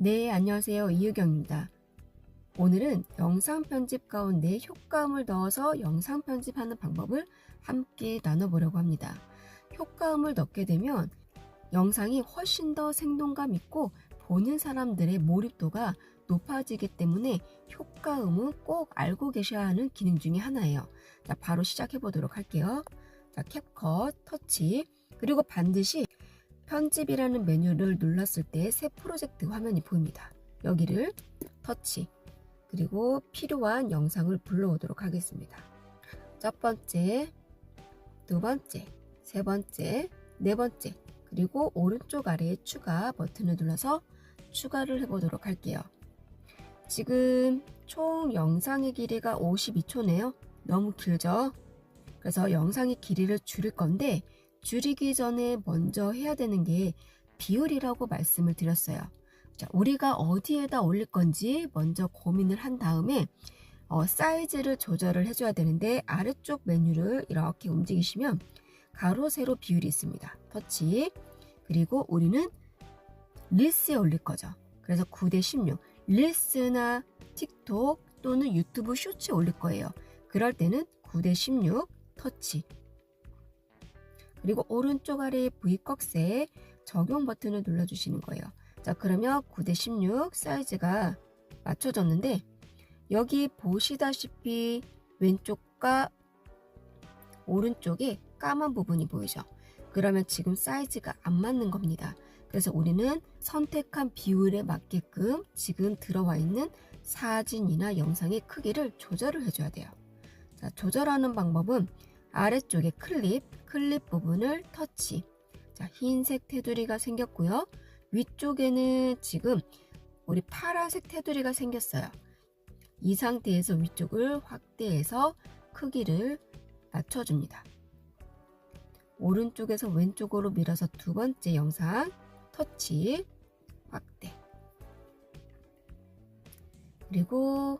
네, 안녕하세요. 이유경입니다. 오늘은 영상 편집 가운데 효과음을 넣어서 영상 편집하는 방법을 함께 나눠보려고 합니다. 효과음을 넣게 되면 영상이 훨씬 더 생동감 있고 보는 사람들의 몰입도가 높아지기 때문에 효과음은 꼭 알고 계셔야 하는 기능 중에 하나예요. 자, 바로 시작해 보도록 할게요. 자, 캡컷, 터치, 그리고 반드시 편집이라는 메뉴를 눌렀을 때 새 프로젝트 화면이 보입니다. 여기를 터치, 그리고 필요한 영상을 불러오도록 하겠습니다. 첫 번째, 두 번째, 세 번째, 네 번째, 그리고 오른쪽 아래에 추가 버튼을 눌러서 추가를 해보도록 할게요. 지금 총 영상의 길이가 52초네요. 너무 길죠? 그래서 영상의 길이를 줄일 건데 줄이기 전에 먼저 해야 되는 게 비율이라고 말씀을 드렸어요. 자, 우리가 어디에다 올릴 건지 먼저 고민을 한 다음에 사이즈를 조절을 해줘야 되는데 아래쪽 메뉴를 이렇게 움직이시면 가로 세로 비율이 있습니다. 터치, 그리고 우리는 릴스에 올릴 거죠. 그래서 9:16, 릴스나 틱톡 또는 유튜브 쇼츠에 올릴 거예요. 그럴 때는 9:16 터치, 그리고 오른쪽 아래에 V꺽쇠 적용 버튼을 눌러주시는 거예요. 자, 그러면 9:16 사이즈가 맞춰졌는데 여기 보시다시피 왼쪽과 오른쪽에 까만 부분이 보이죠? 그러면 지금 사이즈가 안 맞는 겁니다. 그래서 우리는 선택한 비율에 맞게끔 지금 들어와 있는 사진이나 영상의 크기를 조절을 해줘야 돼요. 자, 조절하는 방법은 아래쪽에 클립 부분을 터치. 자, 흰색 테두리가 생겼고요. 위쪽에는 지금 우리 파란색 테두리가 생겼어요. 이 상태에서 위쪽을 확대해서 크기를 맞춰줍니다. 오른쪽에서 왼쪽으로 밀어서 두 번째 영상 터치, 확대. 그리고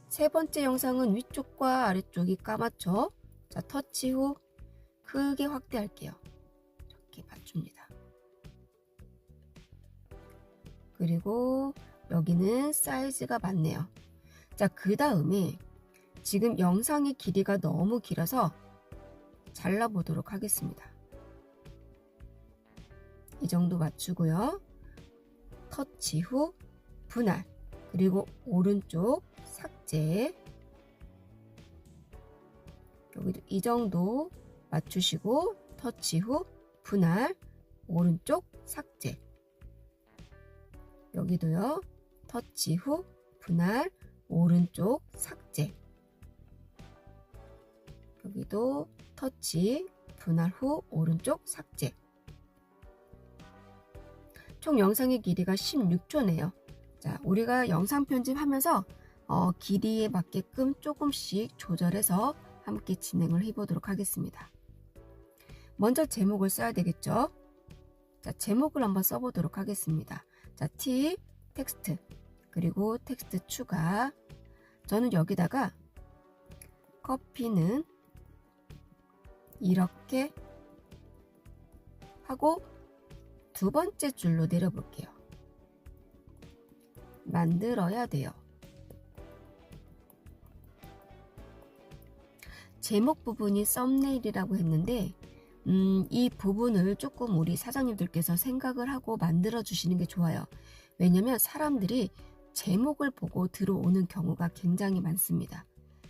세 번째 영상은 위쪽과 아래쪽이 까맣죠? 자, 터치 후 크게 확대할게요. 이렇게 맞춥니다. 그리고 여기는 사이즈가 맞네요. 자, 그 다음에 지금 영상의 길이가 너무 길어서 잘라보도록 하겠습니다. 이 정도 맞추고요. 터치 후 분할, 그리고 오른쪽 삭제, 여기도 이 정도 맞추시고 터치 후 분할, 오른쪽 삭제, 여기도요. 터치 후 분할, 오른쪽 삭제, 여기도 터치, 분할 후 오른쪽 삭제. 총 영상의 길이가 16초네요. 자, 우리가 영상 편집하면서 길이에 맞게끔 조금씩 조절해서 함께 진행을 해보도록 하겠습니다. 먼저 제목을 써야 되겠죠? 자, 제목을 한번 써보도록 하겠습니다. 자, 팁, 텍스트, 그리고 텍스트 추가. 저는 여기다가 커피는 이렇게 하고 두 번째 줄로 내려볼게요. 만들어야 돼요. 제목 부분이 썸네일이라고 했는데 이 부분을 조금 우리 사장님들께서 생각을 하고 만들어 주시는 게 좋아요. 왜냐면 사람들이 제목을 보고 들어오는 경우가 굉장히 많습니다.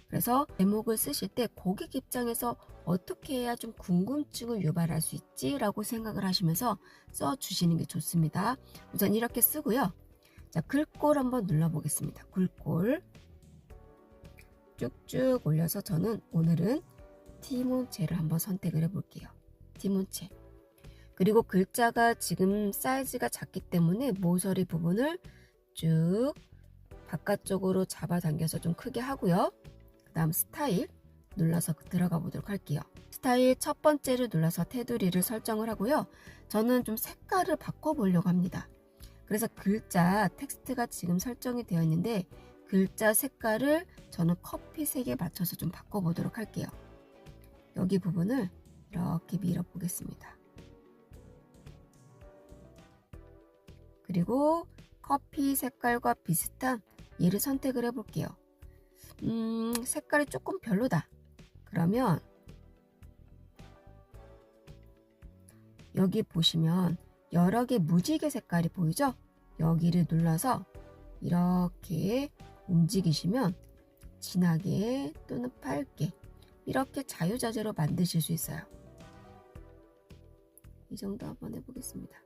그래서 제목을 쓰실 때 고객 입장에서 어떻게 해야 좀 궁금증을 유발할 수 있지? 라고 생각을 하시면서 써주시는 게 좋습니다. 우선 이렇게 쓰고요. 자, 글꼴 한번 눌러보겠습니다. 글꼴 쭉쭉 올려서 저는 오늘은 티몬체를 한번 선택을 해볼게요. 티몬체. 그리고 글자가 지금 사이즈가 작기 때문에 모서리 부분을 쭉 바깥쪽으로 잡아당겨서 좀 크게 하고요. 그 다음 스타일 눌러서 들어가 보도록 할게요. 스타일 첫 번째를 눌러서 테두리를 설정을 하고요. 저는 좀 색깔을 바꿔보려고 합니다. 그래서 글자 텍스트가 지금 설정이 되어 있는데 글자 색깔을 저는 커피색에 맞춰서 좀 바꿔보도록 할게요. 여기 부분을 이렇게 밀어 보겠습니다. 그리고 커피 색깔과 비슷한 얘를 선택을 해볼게요. 색깔이 조금 별로다. 그러면 여기 보시면 여러 개 무지개 색깔이 보이죠? 여기를 눌러서 이렇게 움직이시면 진하게 또는 밝게 이렇게 자유자재로 만드실 수 있어요. 이 정도 한번 해보겠습니다.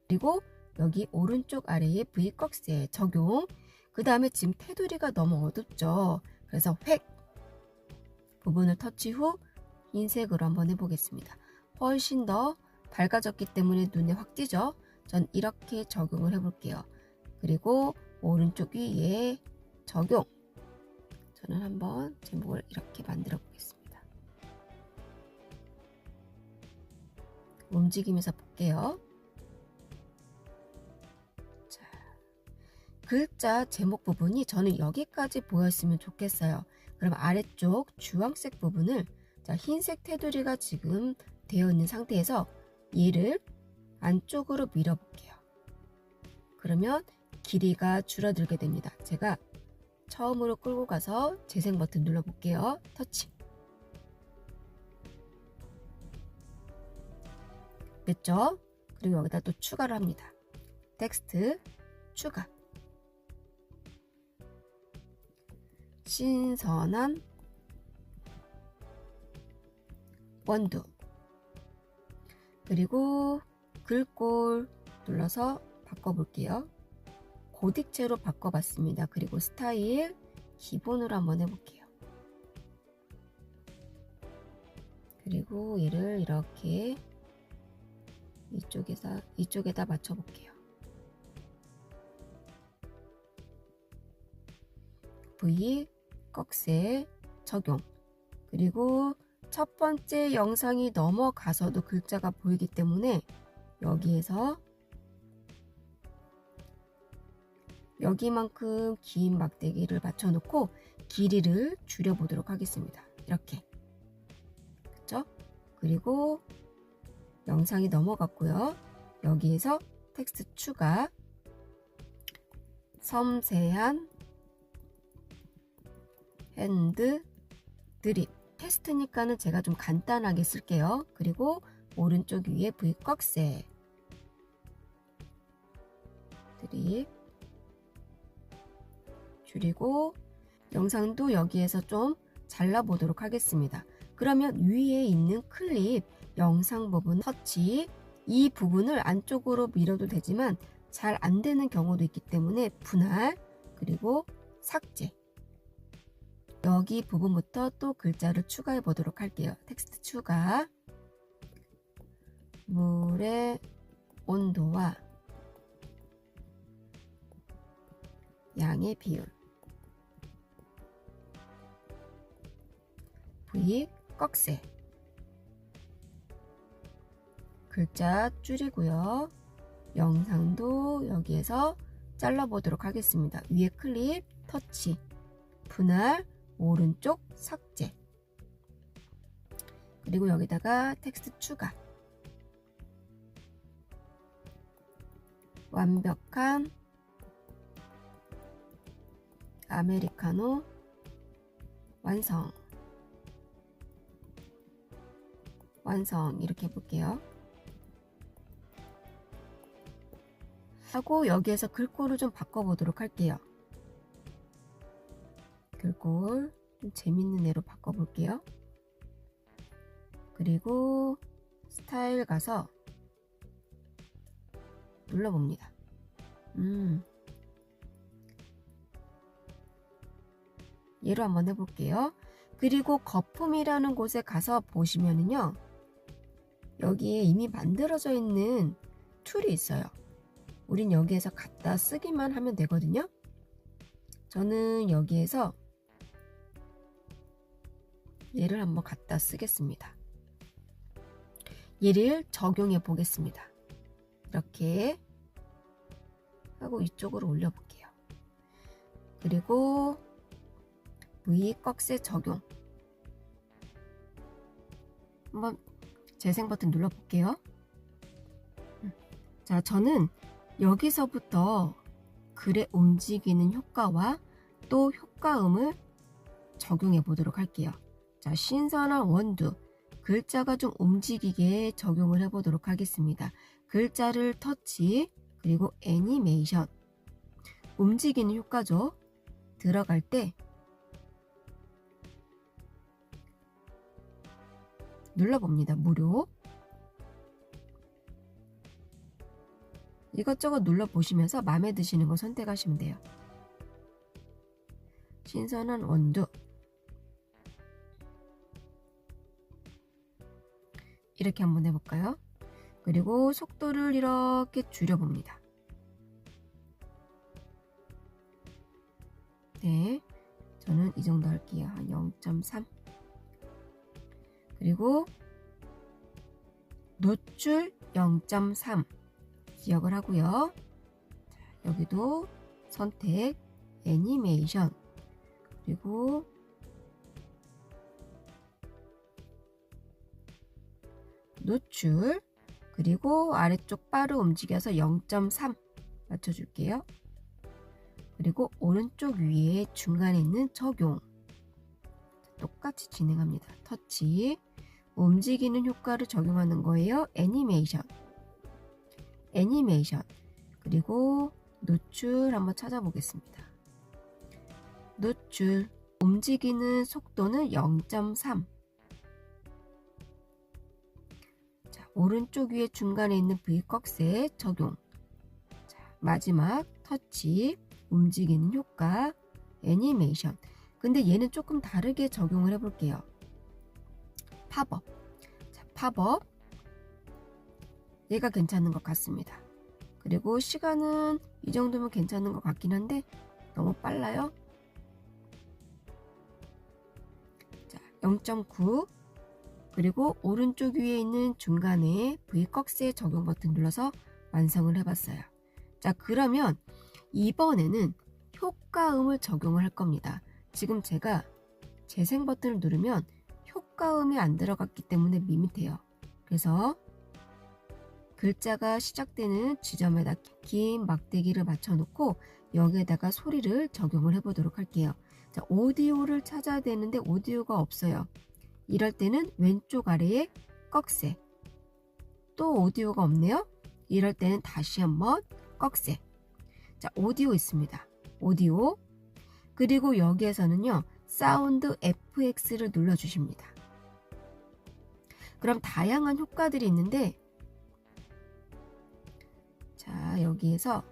그리고 여기 오른쪽 아래에 V 꺽쇠 적용. 그 다음에 지금 테두리가 너무 어둡죠. 그래서 획 부분을 터치 후 흰색으로 한번 해보겠습니다. 훨씬 더 밝아졌기 때문에 눈에 확 띄죠. 전 이렇게 적용을 해볼게요. 그리고 오른쪽 위에 적용. 저는 한번 제목을 이렇게 만들어 보겠습니다. 움직이면서 볼게요. 자, 글자 제목 부분이 저는 여기까지 보였으면 좋겠어요. 그럼 아래쪽 주황색 부분을 흰색 테두리가 지금 되어 있는 상태에서 얘를 안쪽으로 밀어 볼게요. 그러면 길이가 줄어들게 됩니다. 제가 처음으로 끌고 가서 재생 버튼 눌러 볼게요. 터치. 됐죠? 그리고 여기다 또 추가를 합니다. 텍스트 추가. 신선한 원두. 그리고 글꼴 눌러서 바꿔볼게요. 고딕체로 바꿔봤습니다. 그리고 스타일 기본으로 한번 해볼게요. 그리고 얘를 이렇게 이쪽에다 맞춰볼게요. V 꺽쇠 적용. 그리고 첫 번째 영상이 넘어가서도 글자가 보이기 때문에 여기에서 여기만큼 긴 막대기를 맞춰놓고 길이를 줄여보도록 하겠습니다. 이렇게. 그쵸? 그리고 영상이 넘어갔고요. 여기에서 텍스트 추가. 섬세한 핸드 드립. 테스트니까는 제가 좀 간단하게 쓸게요. 그리고 오른쪽 위에 V 꺽쇠 드립. 줄이고 영상도 여기에서 좀 잘라보도록 하겠습니다. 그러면 위에 있는 클립 영상 부분 터치, 이 부분을 안쪽으로 밀어도 되지만 잘 안 되는 경우도 있기 때문에 분할, 그리고 삭제. 여기 부분부터 또 글자를 추가해 보도록 할게요. 텍스트 추가. 물의 온도와 양의 비율. V 꺽쇠. 글자 줄이고요. 영상도 여기에서 잘라보도록 하겠습니다. 위에 클립, 터치, 분할, 오른쪽 삭제. 그리고 여기다가 텍스트 추가. 완벽한 아메리카노 완성. 완성. 이렇게 해볼게요. 하고 여기에서 글꼴을 좀 바꿔보도록 할게요. 글꼴 좀 재밌는 애로 바꿔볼게요. 그리고 스타일 가서 눌러봅니다. 얘로 한번 해볼게요. 그리고 거품이라는 곳에 가서 보시면은요, 여기에 이미 만들어져 있는 툴이 있어요. 우린 여기에서 갖다 쓰기만 하면 되거든요. 저는 여기에서 얘를 한번 갖다 쓰겠습니다. 얘를 적용해 보겠습니다. 이렇게 하고 이쪽으로 올려볼게요. 그리고 V 꺽쇠 적용. 한번 재생 버튼 눌러볼게요. 자, 저는 여기서부터 글의 움직이는 효과와 또 효과음을 적용해 보도록 할게요. 자, 신선한 원두. 글자가 좀 움직이게 적용을 해 보도록 하겠습니다. 글자를 터치, 그리고 애니메이션. 움직이는 효과죠. 들어갈 때 눌러봅니다. 무료. 이것저것 눌러보시면서 마음에 드시는 거 선택하시면 돼요. 신선한 원두. 이렇게 한번 해볼까요? 그리고 속도를 이렇게 줄여봅니다. 네, 저는 이 정도 할게요. 한 0.3. 그리고 노출 0.3 기억을 하고요. 자, 여기도 선택, 애니메이션, 그리고 노출, 그리고 아래쪽 바로 움직여서 0.3 맞춰줄게요. 그리고 오른쪽 위에 중간에 있는 적용. 똑같이 진행합니다. 터치, 움직이는 효과를 적용하는 거예요. 애니메이션, 애니메이션, 그리고 노출 한번 찾아보겠습니다. 노출, 움직이는 속도는 0.3. 자, 오른쪽 위에 중간에 있는 V 꺽쇠 적용. 자, 마지막 터치, 움직이는 효과, 애니메이션. 근데 얘는 조금 다르게 적용을 해볼게요. 팝업. 자, 팝업. 얘가 괜찮은 것 같습니다. 그리고 시간은 이 정도면 괜찮은 것 같긴 한데 너무 빨라요. 자, 0.9. 그리고 오른쪽 위에 있는 중간에 V 꺽쇠 적용 버튼 눌러서 완성을 해봤어요. 자, 그러면 이번에는 효과음을 적용을 할 겁니다. 지금 제가 재생 버튼을 누르면 효과음이 안 들어갔기 때문에 밋밋해요. 그래서 글자가 시작되는 지점에다 긴 막대기를 맞춰놓고 여기에다가 소리를 적용을 해보도록 할게요. 자, 오디오를 찾아야 되는데 오디오가 없어요. 이럴 때는 왼쪽 아래에 꺽쇠. 또 오디오가 없네요. 이럴 때는 다시 한번 꺽쇠. 자, 오디오 있습니다. 오디오. 그리고 여기에서는요, 사운드 FX를 눌러주십니다. 그럼 다양한 효과들이 있는데, 자, 여기에서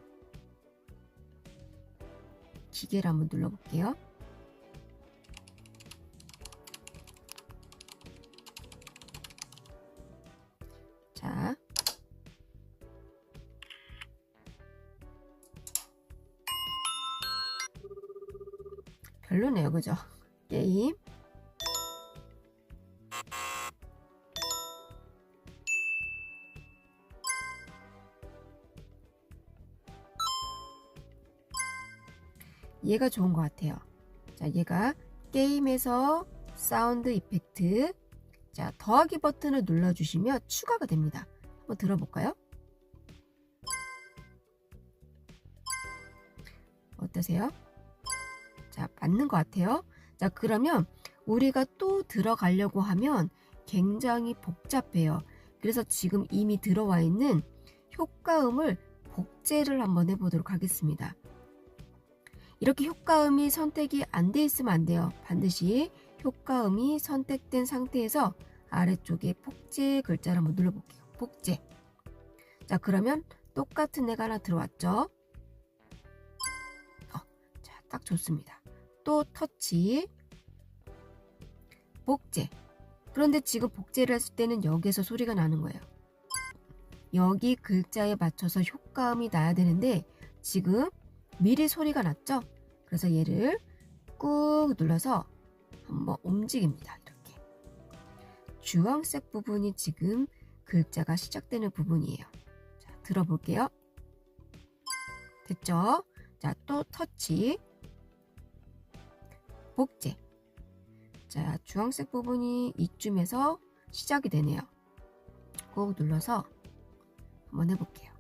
기계를 한번 눌러볼게요. 자, 별로네요, 그죠? 게임. 얘가 좋은 것 같아요. 자, 얘가 게임에서 사운드 이펙트. 자, 더하기 버튼을 눌러주시면 추가가 됩니다. 한번 들어볼까요? 어떠세요? 자, 맞는 것 같아요. 자, 그러면 우리가 또 들어가려고 하면 굉장히 복잡해요. 그래서 지금 이미 들어와 있는 효과음을 복제를 한번 해보도록 하겠습니다. 이렇게 효과음이 선택이 안 돼 있으면 안 돼요. 반드시 효과음이 선택된 상태에서 아래쪽에 복제 글자를 한번 눌러볼게요. 복제. 자, 그러면 똑같은 애가 하나 들어왔죠? 자, 딱 좋습니다. 또 터치. 복제. 그런데 지금 복제를 했을 때는 여기에서 소리가 나는 거예요. 여기 글자에 맞춰서 효과음이 나야 되는데 지금 미리 소리가 났죠? 그래서 얘를 꾹 눌러서 한번 움직입니다. 이렇게. 주황색 부분이 지금 글자가 시작되는 부분이에요. 자, 들어볼게요. 됐죠? 자, 또 터치. 복제. 자, 주황색 부분이 이쯤에서 시작이 되네요. 꾹 눌러서 한번 해볼게요.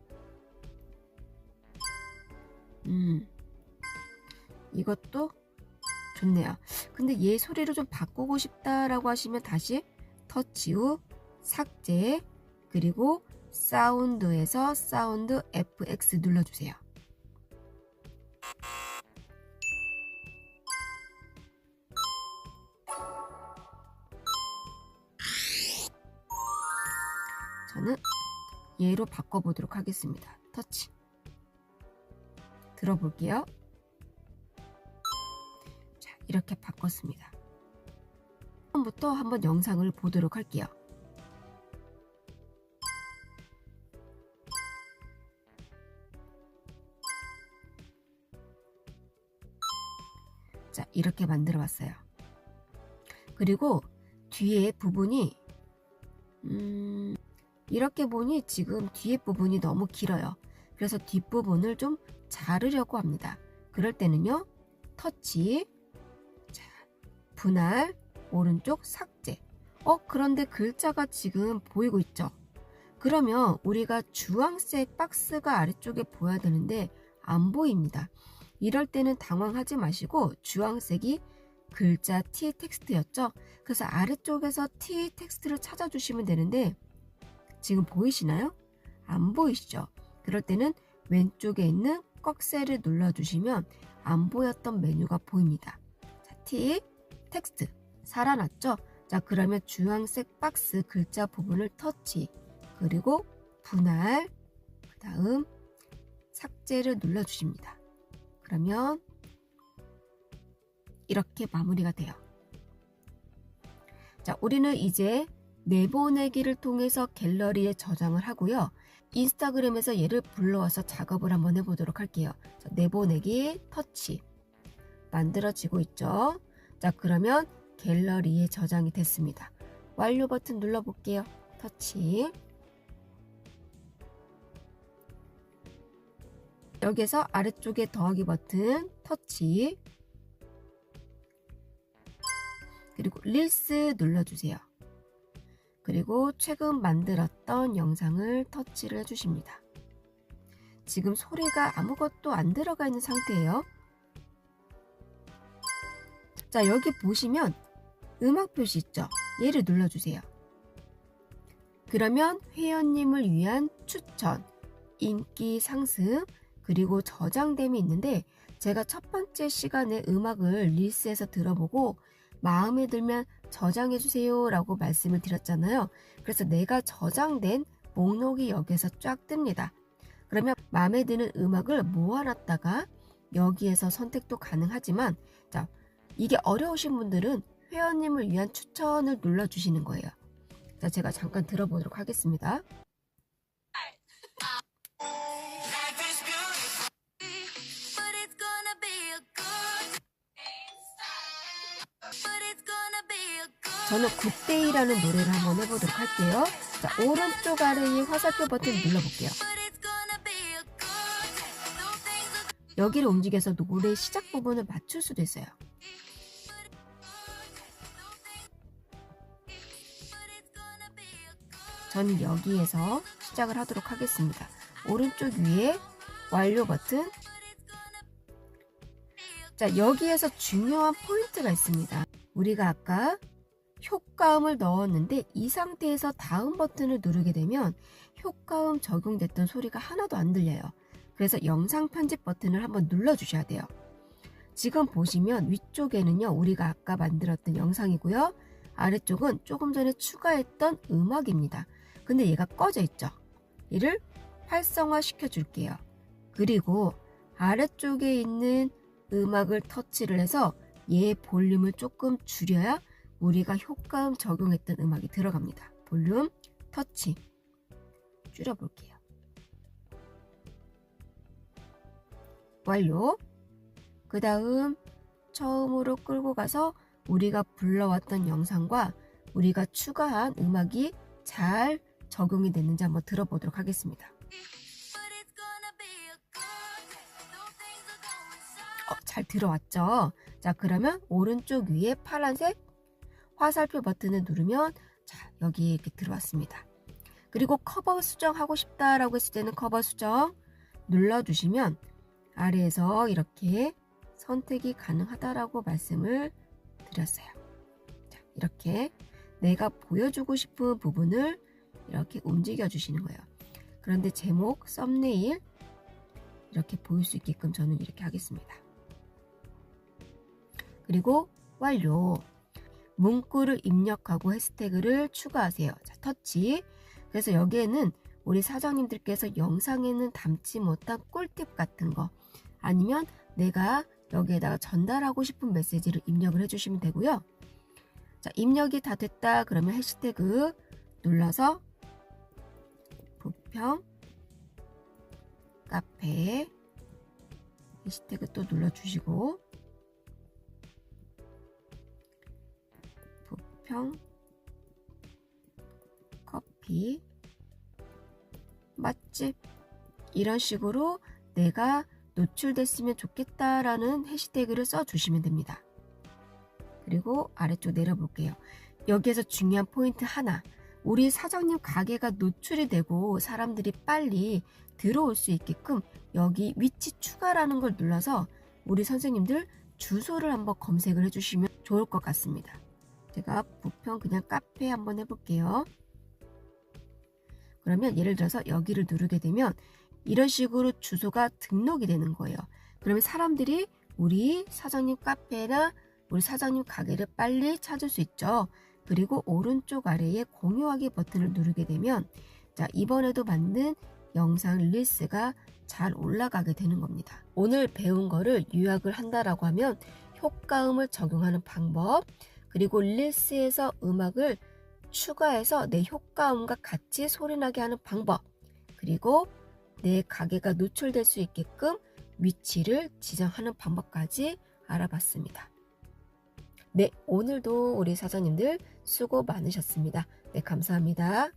이것도 좋네요. 근데 얘 소리를 좀 바꾸고 싶다라고 하시면 다시 터치 후 삭제, 그리고 사운드에서 사운드 FX 눌러주세요. 저는 얘로 바꿔보도록 하겠습니다. 터치. 들어볼게요. 자, 이렇게 바꿨습니다. 처음부터 한번 영상을 보도록 할게요. 자, 이렇게 만들어 봤어요. 그리고 뒤에 부분이 이렇게 보니 지금 뒤에 부분이 너무 길어요. 그래서 뒷부분을 좀 자르려고 합니다. 그럴 때는요, 터치, 자, 분할, 오른쪽 삭제. 그런데 글자가 지금 보이고 있죠? 그러면 우리가 주황색 박스가 아래쪽에 보여야 되는데 안 보입니다. 이럴 때는 당황하지 마시고 주황색이 글자 T 텍스트였죠? 그래서 아래쪽에서 T 텍스트를 찾아주시면 되는데 지금 보이시나요? 안 보이시죠? 그럴 때는 왼쪽에 있는 꺽쇠를 눌러주시면 안 보였던 메뉴가 보입니다. 자, T 텍스트 살아났죠? 자, 그러면 주황색 박스 글자 부분을 터치, 그리고 분할, 그 다음 삭제를 눌러주십니다. 그러면 이렇게 마무리가 돼요. 자, 우리는 이제 내보내기를 통해서 갤러리에 저장을 하고요. 인스타그램에서 얘를 불러와서 작업을 한번 해보도록 할게요. 자, 내보내기 터치 만들어지고 있죠. 자, 그러면 갤러리에 저장이 됐습니다. 완료 버튼 눌러볼게요. 터치. 여기서 아래쪽에 더하기 버튼 터치, 그리고 릴스 눌러주세요. 그리고 최근 만들었던 영상을 터치를 해주십니다. 지금 소리가 아무것도 안 들어가 있는 상태예요. 자, 여기 보시면 음악 표시 있죠? 얘를 눌러주세요. 그러면 회원님을 위한 추천, 인기 상승, 그리고 저장됨이 있는데 제가 첫 번째 시간에 음악을 릴스에서 들어보고 마음에 들면 저장해주세요 라고 말씀을 드렸잖아요. 그래서 내가 저장된 목록이 여기에서 쫙 뜹니다. 그러면 마음에 드는 음악을 모아놨다가 여기에서 선택도 가능하지만, 자, 이게 어려우신 분들은 회원님을 위한 추천을 눌러주시는 거예요. 자, 제가 잠깐 들어보도록 하겠습니다. 저는 굿데이라는 노래를 한번 해보도록 할게요. 자, 오른쪽 아래에 화살표 버튼 눌러볼게요. 여기를 움직여서 노래 시작 부분을 맞출 수도 있어요. 저는 여기에서 시작을 하도록 하겠습니다. 오른쪽 위에 완료 버튼. 자, 여기에서 중요한 포인트가 있습니다. 우리가 아까 효과음을 넣었는데 이 상태에서 다음 버튼을 누르게 되면 효과음 적용됐던 소리가 하나도 안 들려요. 그래서 영상 편집 버튼을 한번 눌러주셔야 돼요. 지금 보시면 위쪽에는요, 우리가 아까 만들었던 영상이고요. 아래쪽은 조금 전에 추가했던 음악입니다. 근데 얘가 꺼져 있죠. 얘를 활성화 시켜 줄게요. 그리고 아래쪽에 있는 음악을 터치를 해서 얘 볼륨을 조금 줄여야 우리가 효과음 적용했던 음악이 들어갑니다. 볼륨 터치 줄여볼게요. 완료. 그 다음 처음으로 끌고 가서 우리가 불러왔던 영상과 우리가 추가한 음악이 잘 적용이 됐는지 한번 들어보도록 하겠습니다. 잘 들어왔죠? 자, 그러면 오른쪽 위에 파란색 화살표 버튼을 누르면 자, 여기 이렇게 들어왔습니다. 그리고 커버 수정하고 싶다라고 했을 때는 커버 수정 눌러주시면 아래에서 이렇게 선택이 가능하다라고 말씀을 드렸어요. 자, 이렇게 내가 보여주고 싶은 부분을 이렇게 움직여 주시는 거예요. 그런데 제목, 썸네일 이렇게 보일 수 있게끔 저는 이렇게 하겠습니다. 그리고 완료. 문구를 입력하고 해시태그를 추가하세요. 자, 터치. 그래서 여기에는 우리 사장님들께서 영상에는 담지 못한 꿀팁 같은 거 아니면 내가 여기에다가 전달하고 싶은 메시지를 입력을 해주시면 되고요. 자, 입력이 다 됐다 그러면 해시태그 눌러서 부평 카페 해시태그 또 눌러주시고 부평 커피 맛집 이런 식으로 내가 노출됐으면 좋겠다라는 해시태그를 써주시면 됩니다. 그리고 아래쪽 내려볼게요. 여기에서 중요한 포인트 하나. 우리 사장님 가게가 노출이 되고 사람들이 빨리 들어올 수 있게끔 여기 위치 추가라는 걸 눌러서 우리 선생님들 주소를 한번 검색을 해주시면 좋을 것 같습니다. 제가 부평 그냥 카페 한번 해볼게요. 그러면 예를 들어서 여기를 누르게 되면 이런 식으로 주소가 등록이 되는 거예요. 그러면 사람들이 우리 사장님 카페나 우리 사장님 가게를 빨리 찾을 수 있죠. 그리고 오른쪽 아래에 공유하기 버튼을 누르게 되면 자, 이번에도 만든 영상 릴스가 잘 올라가게 되는 겁니다. 오늘 배운 거를 요약을 한다라고 하면 효과음을 적용하는 방법, 그리고 릴스에서 음악을 추가해서 내 효과음과 같이 소리나게 하는 방법, 그리고 내 가게가 노출될 수 있게끔 위치를 지정하는 방법까지 알아봤습니다. 네, 오늘도 우리 사장님들 수고 많으셨습니다. 네, 감사합니다.